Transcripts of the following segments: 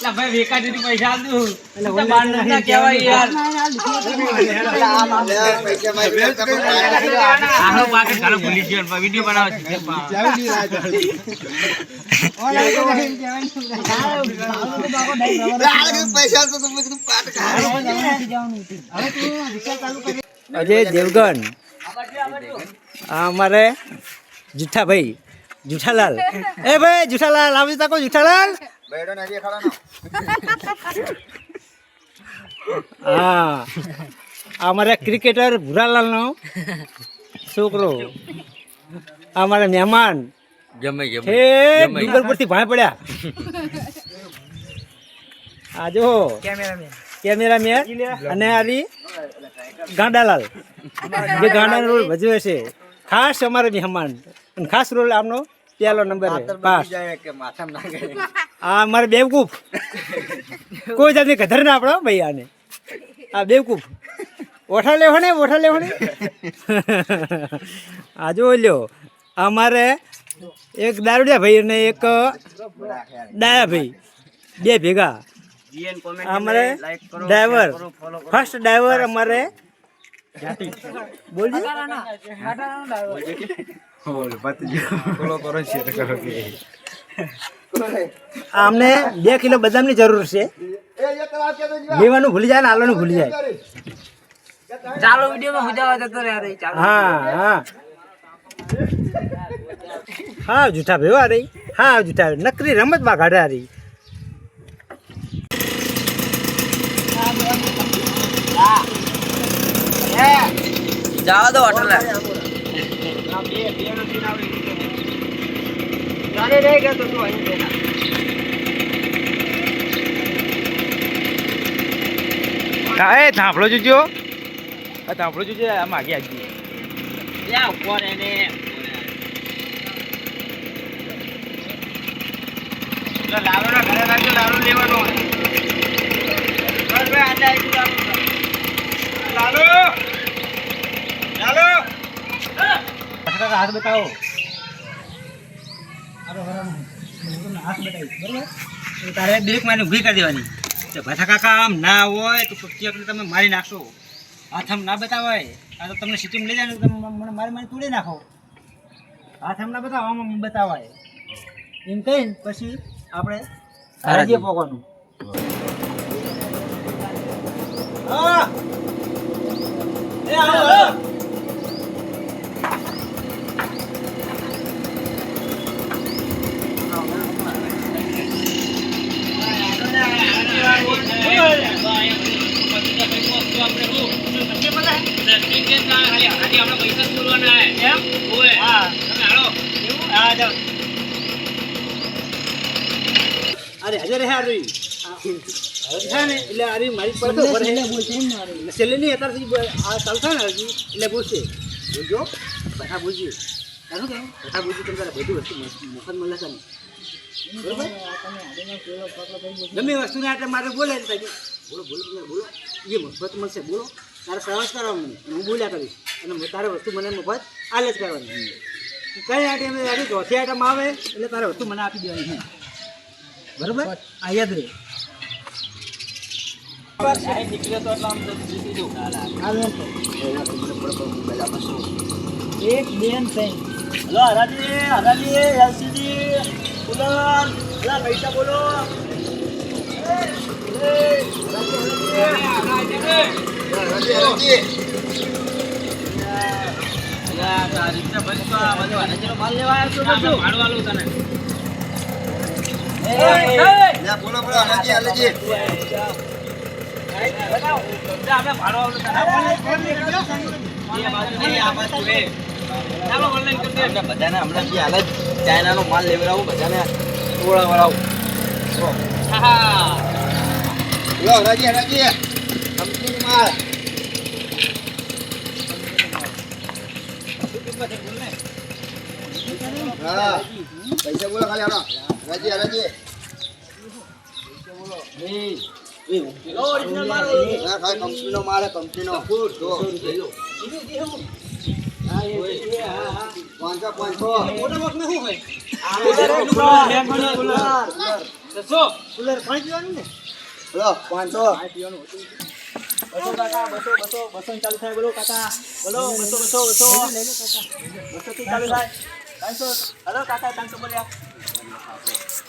ભાઈ વેકા દીધી પૈસા આપું એટલે બાર ના કહેવાય યાર આનો પાકે ઘણો ભૂલી ગયો વિડિયો બનાવે છે અજય દેવગન અમારે જુઠ્ઠાભાઈ જુઠાલાલ એ ભાઈ જુઠાલાલ આવી તકો જુઠાલાલ હા અમારે ક્રિકેટર ભૂરાલાલ નો છોકરો અમારા મહેમાન ડુંગર પરથી ભાઈ પડ્યા આ જો કેમેરામેન અને આરી ગાંડાલાલ જે ગાંડાનો રોલ ભજવે છે ખાસ અમારે મહેમાન અને ખાસ રોલ આમનો પહેલો નંબર પાસ આ અમારે બેવકૂફ કોઈ જાતની કધર ના આપણો ભાઈ આને આ બેવકૂફ ઓઠા લેવો ને આ જો લ્યો અમારે એક દારૂડિયા ભાઈ અને એક ડાયા ભાઈ બે ભેગા અમારે ડ્રાઈવર ફર્સ્ટ ડ્રાઈવર અમારે અમને 2 કિલો બદામની જરૂર છે લેવાનું ભૂલી જાય ને આલવાનું ભૂલી જાય ચાલો વિડિયોમાં હુજાવા જતો રે હા હા હા જૂઠા ભાઈ આ રહી હા જૂઠા નકરી રમતમાં કાઢે આ રહી જાવા દો હોટલ કાય થાંભળો જોજો આ થાંભળો જોજો આમ આગે આજી યા ઉપર એને લાલો ના ઘરે રાખજો લાલો લેવાનો બસ ભાઈ આટલા આવી લાલો લાલો હાથ બતાવો હાથ બતાવી બરાબર તારે બ્રેક મારી ઊભી કરી દેવાની ભથા કાકા આમ ના હોય તો પક્ષી તમે મારી નાખશો હાથ આમ ના બતાવાય આ તો તમને સિટીમાં લઈ જાય તમે મને મારી તોડી નાખો હાથ આમ ના બતાવો આમ બતાવાય એમ કહીને પછી આપણે રાજ્ય પોકવાનું હા એ આવો અરે હજર હે આરી છે ને એટલે આરી મારી પર તો ભરે છેલ્લે નહીં અત્યારથી આ ચાલતા ને હજી એટલે બોલશે બોલજો બધા બોલજો શું કહે બધા બોલજો તમે તારે બધી વસ્તુ મફત મળે છે બરોબર ગમે વસ્તુને આટલે મારે બોલે બોલો બોલો તમે બોલો એ મફત મળશે બોલો તારે સહજ કરવા મને હું બોલ્યા કરીશ અને તારે વસ્તુ મને મફત આલે જ કરવાની કઈ આઈટમ આવી ચોથી આઈટમ આવે એટલે તારે વસ્તુ મને આપી દેવાની છે બરોબર આ યાદ રહે એક બેન થઈ હલો હરાજી એલસીડી કુલર પૈસા બોલો માલ લેવા આવ્યો તને બોલો બોલો બધાને હમણાં ચાઇનાનો માલ લેવડાવું બધાને ટોળા વળાવું હા લો રાજી કંપનીનો માલ હા પૈસા બોલો ખાલી આનો રાજી ઓરિજિનલ માલ ના ખાલી કંપનીનો માલ કંપનીનો જો લઈ લો 500 મોટા બોક્સ માં શું હોય કુલર પાણી પીવાનું ને લો 500 બસો કાકા બસો ચાલુ થાય બોલો કાકા બોલો બસો થી ચાલુ થાય 300 હલો કાકા 300 બોલ્યા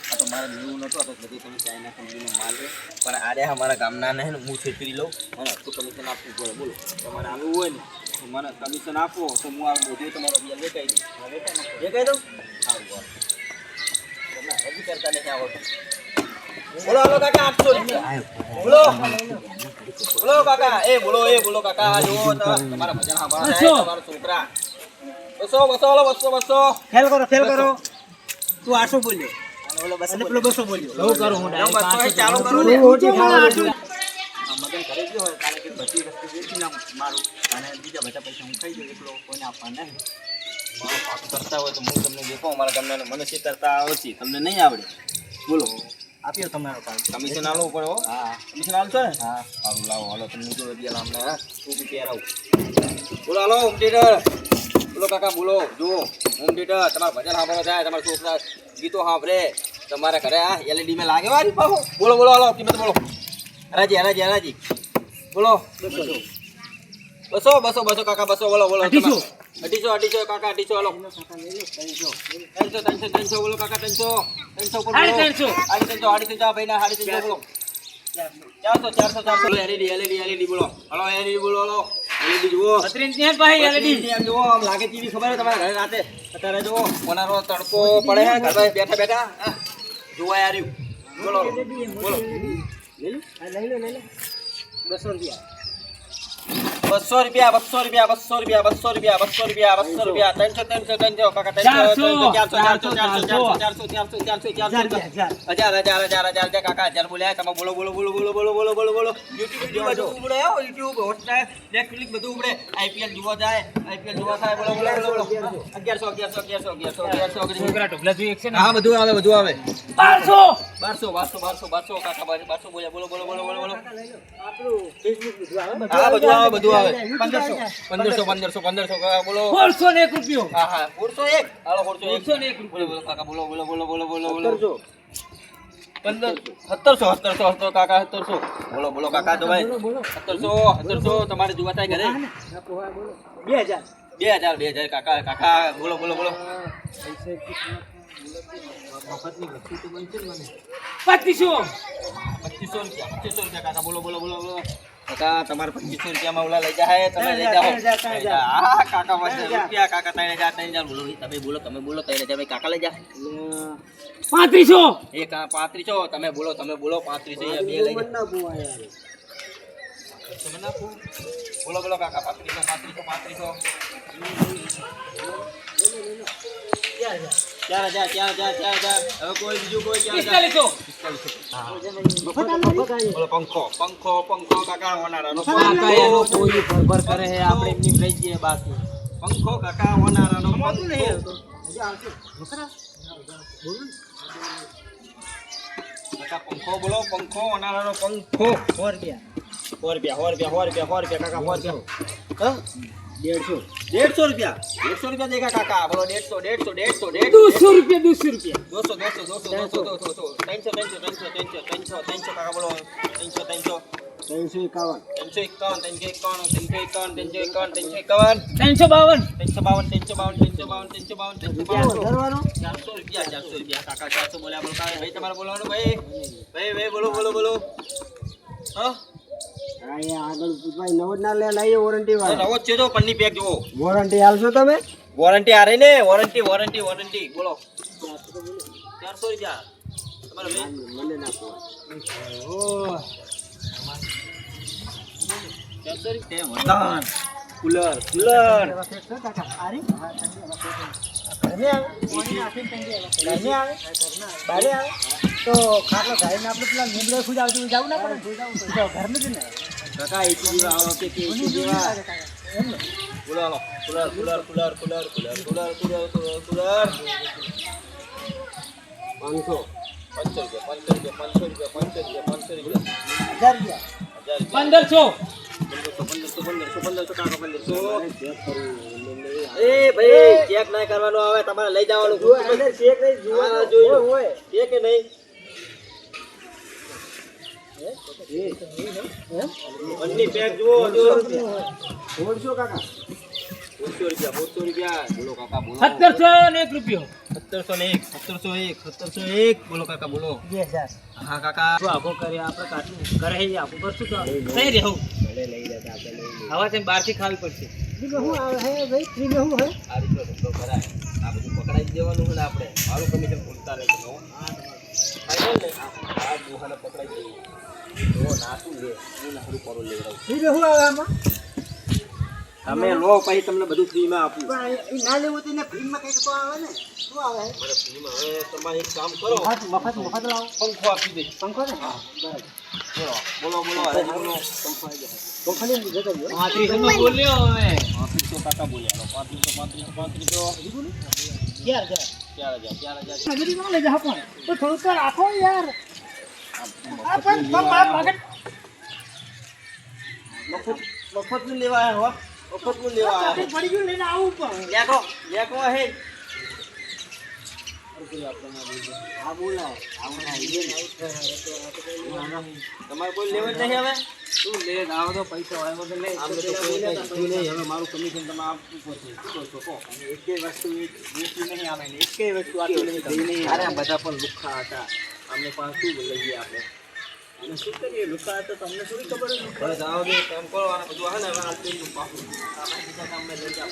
આ તો મારે લેવું નતો તો બધી તમે ચાઇના કંપનીનો માલ છે પણ આરે અમારા ગામના ને હું છેતરી લઉં મને તો કમિશન આપવું પડે બોલો તમારે આવું હોય ને તો મને કમિશન આપો તો હું આ બધું તમારો બિલ વેચાઈ દઉં વેચાઈ દઉં સારું બોલો તમે હજી કરતા નહીં આવડતું બોલો હાલો કાકા 800 રૂપિયા બોલો કાકા બોલો કાકા જો તમારા ભજન સાંભળવા જાય તમારા છોકરા 200 ફેલ કરો તું 800 બોલ્યો અને પેલો 200 બોલ્યો હું કરું હું ચાલુ કરું ને ઓટી ખાવાનું મગન કરે જ હોય કારણ કે બધી વસ્તુ વેચી ના મારું અને બીજા બધા પૈસા હું ખાઈ જાઉં એકલો કોઈને આપવા નહીં મારો પાક કરતા હોય તો હું તમને દેખો અમારા ગામના મને છે કરતા આવડે તમને નહીં આવડે બોલો આપ્યો તમારો પાસ કમિશન આલવું પડે હો હા કમિશન આલશો ને હા સારું લાવો હાલો તમને જો રૂપિયા અમને ખૂબ પહેરાવું બોલો હાલો હોમ થિયેટર બોલો કાકા બોલો જુઓ હોમ થિયેટર તમારા ભજન સાંભળવા જાય તમારા છોકરા ગીતો સાંભળે તમારા ઘરે આ એલઈડી માં લાગે વારી પાછું બોલો હાલો કિંમત બોલો હરાજી બોલો 200 કાકા 200 બોલો 250 કાકા 250 હાલો 300 બોલો કાકા 300 ઉપર બોલો 350 ભાઈ ના 350 બોલો 400 બોલો એલઈડી બોલો હાલો એલઈડી બોલો હાલો એલઈડી જુઓ 32 ને ભાઈ એલઈડી એમ જુઓ આમ લાગે ટીવી ખબર છે તમારા ઘરે રાતે અત્યારે જુઓ કોનારો તડકો પડે છે ઘરે બેઠા જોવા આવ્યું બોલો લઈ લો 200 200 રૂપિયા રૂપિયા 300 કાકા 400 કાકા 1000 બોલ્યા તમે બોલો યુટ્યુબ હોટસ્ટાર નેટફ્લિક્સ બધું ઉડે આઈપીએલ જોવા થાય બોલો 1100 છોકરા ઢોકલા જોઈએ છે ને હા બધું આવે 1200 કાકા 1200 બોલ્યા બોલો આપણું ફેસબુક બધું આવે 1500 કાકા બોલો 401 રૂપિયો હા 401 હાલો 401 બોલો કાકા બોલો 1700 કાકા 1700 બોલો કાકા તો ભાઈ 1700 તમારે જોવા થાય ઘરે 2000 કાકા બોલો 2500 રૂપિયા કાકા બોલો કાકા તમારે 2500 રૂપિયામાં ઓલા લઈ જાય તમે લઈ જાઓ હા કાકા 500 રૂપિયા કાકા 3000 બોલો તમે બોલો 3000 ભાઈ કાકા લઈ જા 3500 એક 3500 તમે બોલો 3500 બે લઈ જાઓ તમે ના બોલો કાકા 3500 4000 હવે કોઈ બીજું કોઈ 4500 બોલો પંખો કાકા ઓનારાનો કાકા એનો કોઈ ભરભર કરે છે આપણે એમની રહી જઈએ બાકી પંખો કાકા ઓનારાનો કાકા પંખો બોલો ઓનારાનો પંખો 100 રૂપિયા કાકા 100 150 રૂપિયા દેખા કાકા બોલો 150 200 300 કાકા બોલો 300 351 352 રૂપિયા કાકા 400 બોલ્યા બોલો ભાઈ તમારે બોલવાનું ભાઈ બોલો હા આગળ ભાઈ નવો ના લે લાઈએ વોરંટી વાળો નવો જ છે તો પન્ની પેક જોવો વોરંટી આલશો તમે વોરંટી આ રહી ને વોરંટી બોલો 400 રૂપિયા તમારે મને ના પોવા 400 રૂપિયા કુલર કાકા અરે ઘરને આવે ઘરને આવે બારે આવે તો ખાટલો ધારીને આપણે પેલા નીંદડે ખુદ આવતું જવું ના પડે તો ઘરનું જ ને કાકા એસી જેવા આવો કે એસી જેવા એમ ને બોલો હાલો કુલર 500 એ ભાઈ ચેક ના કરવાનો આવે તમારે લઈ જવાનું ચેક નહીં જોઈ હોય છે કે નહીં બંને પેક જુઓ જો 150 કાકા 100 રૂપિયા બોલો કાકા બોલો 1701 રૂપિયો 1701 બોલો કાકા બોલો 2000 હા કાકા શું આખો કરે આપણે કાટલું કરે હે આખું કરશું તો સહી રહેવું હવા તેમ બહારથી ખાવી પડશે બીજું શું આવે હે ભાઈ ફ્રી में શું હે આ રીતનો ધંધો કરાય આ બધું પકડાઈ જ દેવાનું છે ને આપણે મારું કમિશન ભૂલતા નહીં તો ફાઈનલ ને આ દુહાને પકડાઈ દઈએ તો નાતું લે હું નારું પરો લેવડાવું ફ્રી में શું આવે આમાં તમે લો પછી તમને બધું ફ્રીમાં આપું પણ એ ના લેવું તો એને ફ્રીમાં કંઈક તો આવે ને શું આવે મને ફ્રીમાં હવે તમારે એક કામ કરો મફત લાવો પંખો આપી દે પંખો ને હા બોલો હરાજી બોલો પંખો આવી જાય પંખો લઈને જતો રહ્યો 35 માં બોલ્યો હવે 3500 કાકા બોલ્યા 3500 યાર 4000 મજૂરી માં લઈ જા પણ તો થોડું તો રાખો યાર આ પણ માર પાકેટ મફત નું લેવા આવ્યા હો મફત નું લેવા આવ્યા પડી ગયું લઈને આવું પણ લેખો હે આ બોલાવ આવું ના તમારે કોઈ લેવા જ નહીં હવે શું લે આવો તો પૈસા હોય વગર લે આમને તો કોઈ કઈ કીધું નહીં હવે મારું કમિશન તમે આપવું પડશે શું કહો છો એકે વસ્તુ વેચી નહીં આવે ને એકે વસ્તુ આટલી નહીં થઈ નહીં અરે આ બધા પણ લુખ્ખા હતા અમને પાસે શું લઈએ આપણે અને શું કરીએ લુકા તો તમને થોડી ખબર હોય હવે જાઓ દે કામ કરો અને બધું હે ને હવે આ તેલ નું પાકું આ બીજા કામ મેં લઈ જાઓ